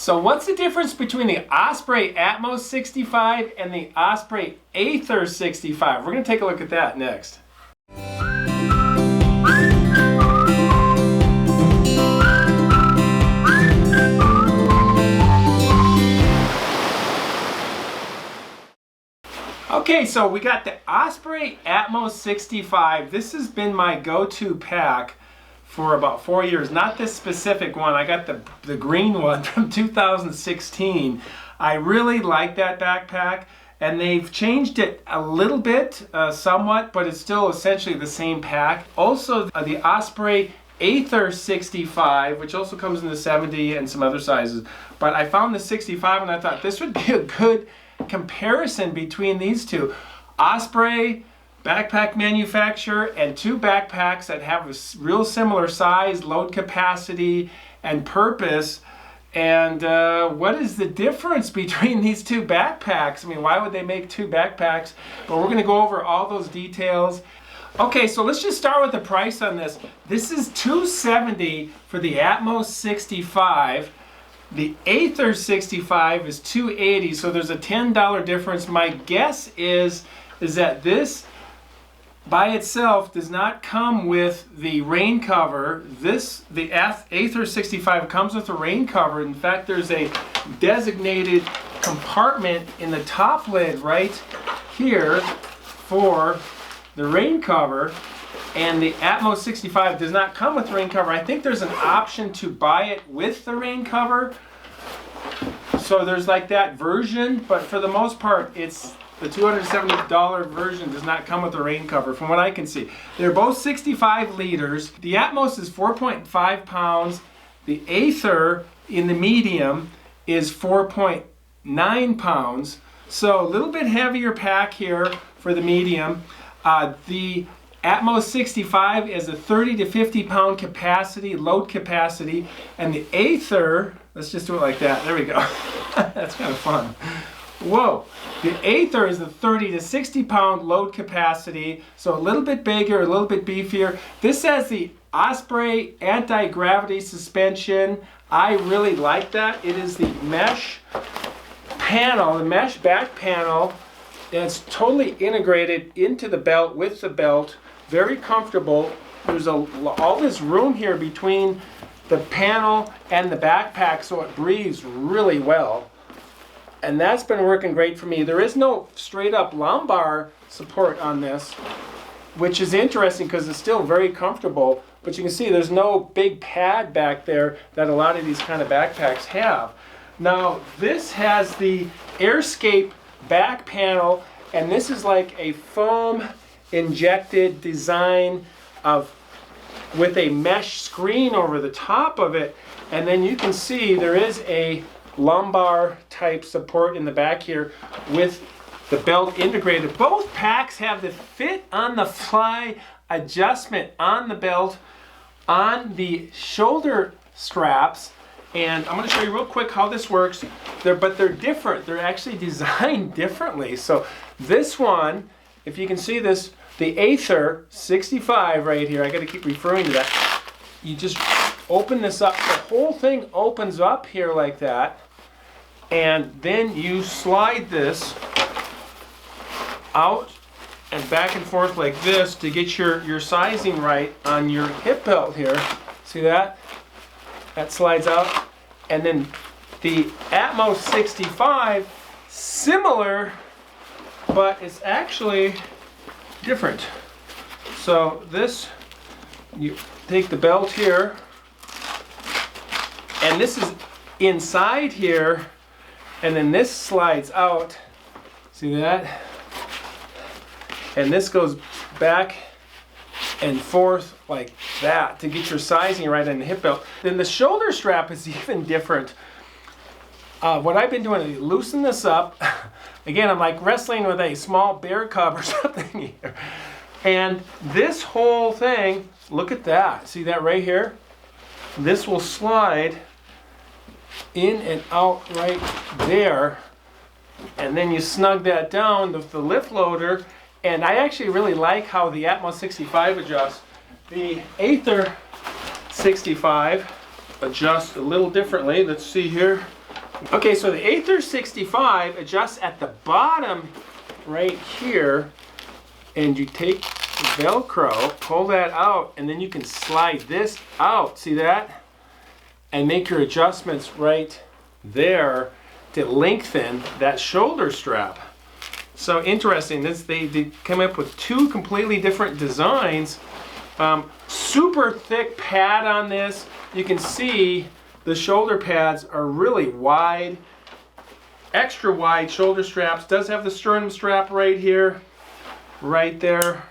So what's the difference between the Osprey Atmos 65 and the Osprey Aether 65? We're going to take a look at that next. Okay, so we got the Osprey Atmos 65. This has been my go-to pack for about 4 years. Not this specific one. I got the green one from 2016. I really like that backpack, and they've changed it a little bit, somewhat, but it's still essentially the same pack. Also, the Osprey Aether 65, which also comes in the 70 and some other sizes. But I found the 65 and I thought this would be a good comparison between these two. Osprey backpack manufacturer and two backpacks that have a real similar size, load capacity, and purpose. And what is the difference between these two backpacks? I mean, why would they make two backpacks? But we're going to go over all those details. Okay, so let's just start with the price on this. This is $270 for the Atmos 65. The Aether 65 is $280, so there's a $10 difference. My guess is that this by itself does not come with the rain cover. The Aether 65 comes with a rain cover. In fact, there's a designated compartment in the top lid right here for the rain cover. And the Atmos 65 does not come with rain cover. I think there's an option to buy it with the rain cover. So there's like that version, but for the most part, it's the $270 version does not come with a rain cover, from what I can see. They're both 65 liters. The Atmos is 4.5 pounds. The Aether in the medium is 4.9 pounds. So a little bit heavier pack here for the medium. The Atmos 65 is a 30 to 50 pound capacity, load capacity, and the Aether, let's just do it like that, there we go. That's kind of fun. Whoa, the Aether is a 30 to 60 pound load capacity, so a little bit bigger, a little bit beefier. This has the Osprey anti-gravity suspension. I really like that. It is the mesh panel, the mesh back panel, that's totally integrated into the belt with the belt. Very comfortable. There's all this room here between the panel and the backpack, so it breathes really well. And that's been working great for me. There is no straight up lumbar support on this, which is interesting because it's still very comfortable. But you can see there's no big pad back there that a lot of these kind of backpacks have. Now this has the AirScape back panel, and this is like a foam injected design with a mesh screen over the top of it, and then you can see there is a lumbar type support in the back here with the belt integrated. Both packs have the fit on the fly adjustment on the belt, on the shoulder straps, and I'm going to show you real quick how this works. But they're different. They're actually designed differently. So this one, if you can see this, the Aether 65 right here, I got to keep referring to that. You just open this up. The whole thing opens up here like that, and then you slide this out and back and forth like this to get your sizing right on your hip belt here. See that? That slides out. And then the Atmos 65, similar, but it's actually different. So this, you take the belt here, and this is inside here, and then this slides out. See that? And this goes back and forth like that to get your sizing right on the hip belt. Then the shoulder strap is even different. What I've been doing is loosen this up. Again, I'm like wrestling with a small bear cub or something here. And this whole thing, look at that. See that right here? This will slide in and out right there. And then you snug that down with the lift loader. And I actually really like how the Atmos 65 adjusts. The Aether 65 adjusts a little differently. Let's see here. Okay, so the Aether 65 adjusts at the bottom right here, and you take the Velcro, pull that out, and then you can slide this out, see that? And make your adjustments right there to lengthen that shoulder strap. So interesting, they come up with two completely different designs. Super thick pad on this. You can see the shoulder pads are really wide, extra wide shoulder straps. Does have the sternum strap right here, right there.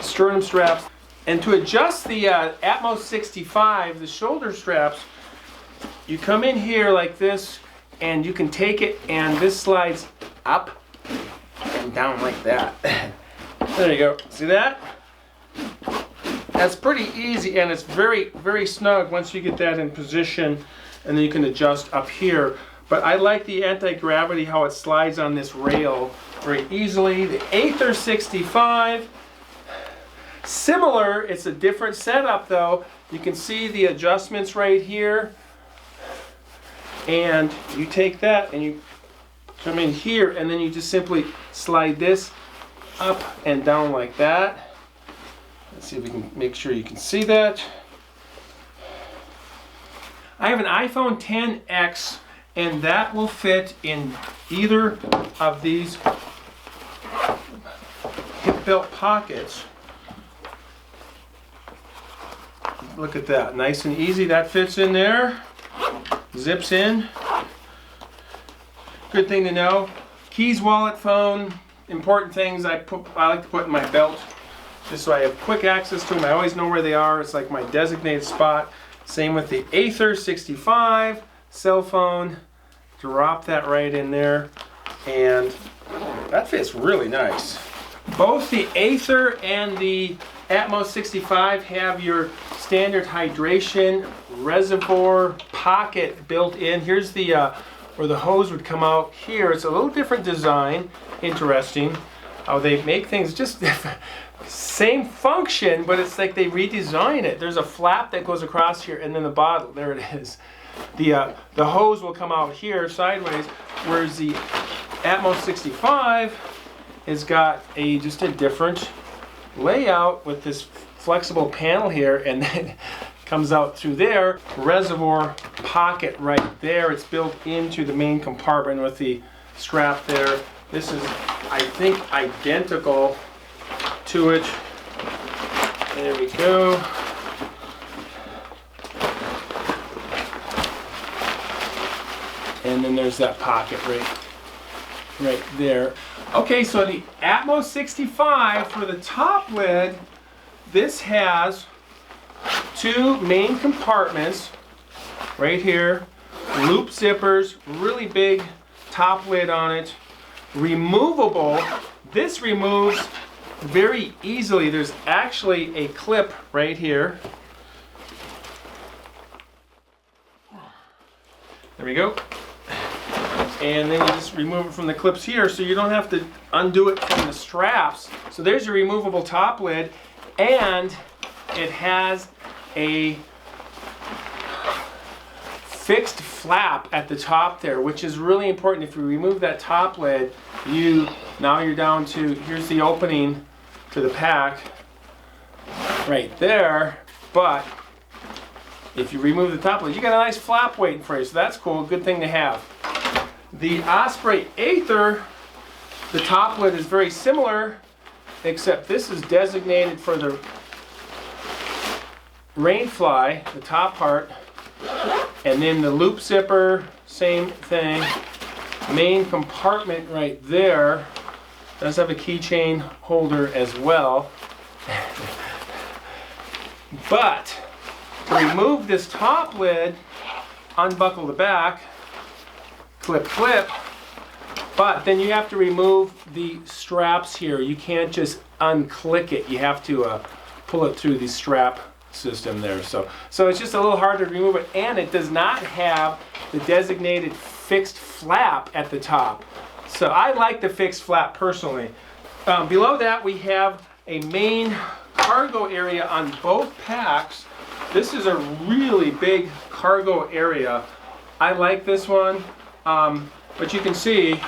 Sternum straps. And to adjust the Atmos 65, the shoulder straps, you come in here like this, and you can take it, and this slides up and down like that. There you go. See that? That's pretty easy, and it's very, very snug once you get that in position, and then you can adjust up here. But I like the anti-gravity, how it slides on this rail very easily. The Aether 65, similar, it's a different setup though. You can see the adjustments right here, and you take that and you come in here, and then you just simply slide this up and down like that. Let's see if we can make sure you can see that. I have an iPhone XS, and that will fit in either of these hip belt pockets. Look at that, nice and easy. That fits in there, zips in. Good thing to know. Keys, wallet, phone, important things I like to put in my belt, just so I have quick access to them. I always know where they are. It's like my designated spot. Same with the Aether 65, cell phone. Drop that right in there, and that fits really nice. Both the Aether and the Atmos 65 have your standard hydration reservoir pocket built in. Here's the where the hose would come out here. It's a little different design. Interesting how they make things just different. Same function, but it's like they redesign it. There's a flap that goes across here, and then the bottle, there it is. The hose will come out here sideways, whereas the Atmos 65 has got just a different layout with this flexible panel here, and then comes out through there. Reservoir pocket right there. It's built into the main compartment with the strap there. This is, I think, identical to it. There we go. And then there's that pocket right there. Okay, so the Atmos 65 for the top lid, this has two main compartments right here, loop zippers, really big top lid on it, removable. This removes very easily. There's actually a clip right here. There we go. And then you just remove it from the clips here, so you don't have to undo it from the straps. So there's your removable top lid, and it has a fixed flap at the top there, which is really important. If you remove that top lid, now you're down to, here's the opening to the pack right there, but if you remove the top lid, you got a nice flap waiting for you, so that's cool, good thing to have. The Osprey Aether, the top lid is very similar, except this is designated for the rainfly, the top part, and then the loop zipper, same thing. Main compartment right there does have a keychain holder as well. But to remove this top lid, unbuckle the back, clip, clip, but then you have to remove the straps here. You can't just unclick it. You have to pull it through the strap system there. So it's just a little harder to remove it, and it does not have the designated fixed flap at the top. So I like the fixed flap personally. Below that we have a main cargo area on both packs. This is a really big cargo area. I like this one, but you can see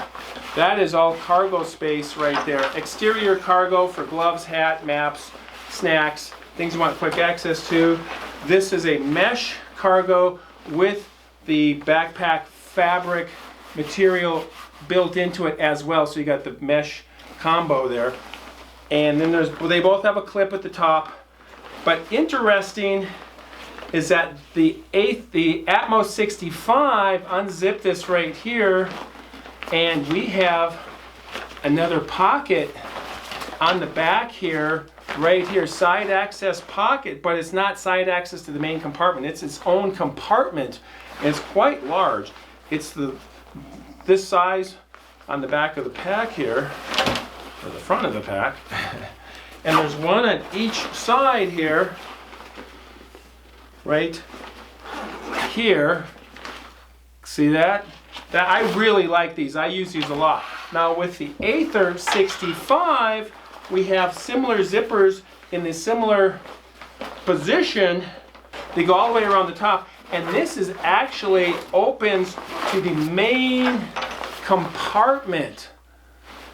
that is all cargo space right there. Exterior cargo for gloves, hat, maps, snacks, things you want quick access to. This is a mesh cargo with the backpack fabric material built into it as well, so you got the mesh combo there. And then they both have a clip at the top. But interesting is that the Atmos 65, unzip this right here, and we have another pocket on the back here, right here, side access pocket, but it's not side access to the main compartment. It's its own compartment, and it's quite large. It's this size on the back of the pack here, or the front of the pack, and there's one on each side here, right here. See that? I really like these. I use these a lot. Now with the Aether 65, we have similar zippers in the similar position. They go all the way around the top, and this is actually opens to the main compartment.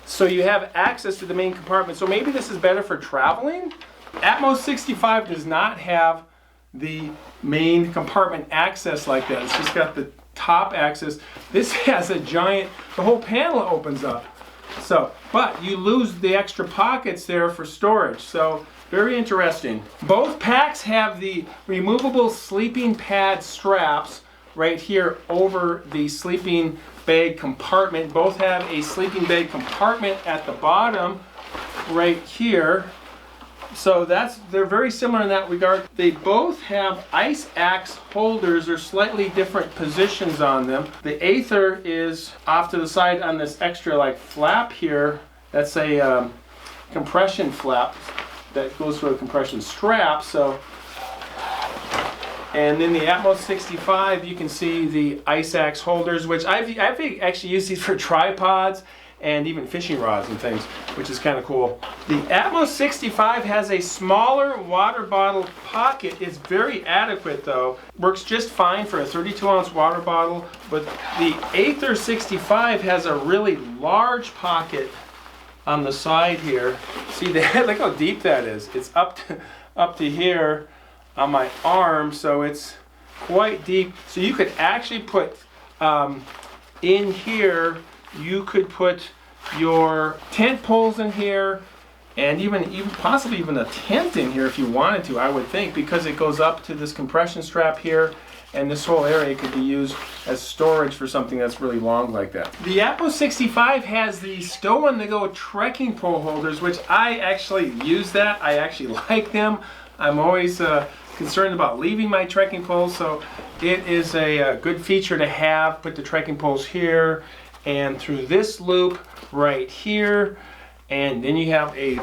So you have access to the main compartment. So maybe this is better for traveling. Atmos 65 does not have the main compartment access like that. It's just got the top access. This has a giant, the whole panel opens up. So, but you lose the extra pockets there for storage. So very interesting. Both packs have the removable sleeping pad straps right here over the sleeping bag compartment. Both have a sleeping bag compartment at the bottom right here. So they're very similar in that regard. They both have ice axe holders or slightly different positions on them. The Aether is off to the side on this extra like flap here. That's a compression flap that goes to a compression strap. So, and then the Atmos 65, you can see the ice axe holders, which I've actually used these for tripods and even fishing rods and things, which is kind of cool. The Atmos 65 has a smaller water bottle pocket. It's very adequate though. Works just fine for a 32-ounce water bottle, but the Aether 65 has a really large pocket on the side here. See that? Look how deep that is. It's up to here on my arm, so it's quite deep. So you could actually put in here, you could put your tent poles in here, and even possibly even a tent in here if you wanted to, I would think, because it goes up to this compression strap here, and this whole area could be used as storage for something that's really long like that. The Atmos 65 has the stow-on-the-go trekking pole holders, which I actually use that. I actually like them. I'm always concerned about leaving my trekking poles, so it is a good feature to have. Put the trekking poles here and through this loop right here, and then you have a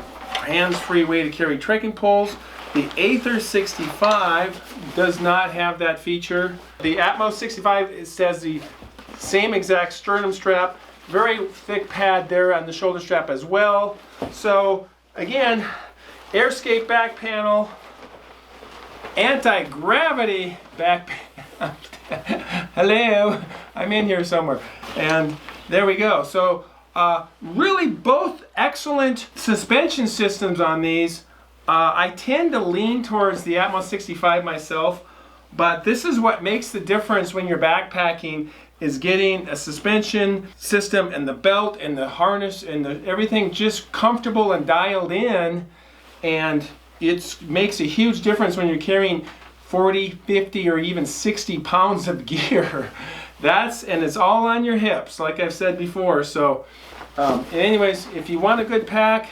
hands-free way to carry trekking poles. The Aether 65 does not have that feature. The Atmos 65, it says the same exact sternum strap, very thick pad there on the shoulder strap as well. So again, Airscape back panel, anti-gravity back panel. Hello, I'm in here somewhere. And there we go. So really both excellent suspension systems on these. I tend to lean towards the Atmos 65 myself, but this is what makes the difference when you're backpacking, is getting a suspension system and the belt and the harness and everything just comfortable and dialed in, and it makes a huge difference when you're carrying 40, 50, or even 60 pounds of gear. And it's all on your hips, like I've said before. So anyways, if you want a good pack,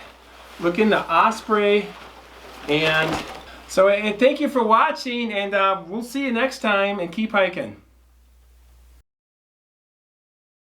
look into Osprey. And thank you for watching, and we'll see you next time, and keep hiking.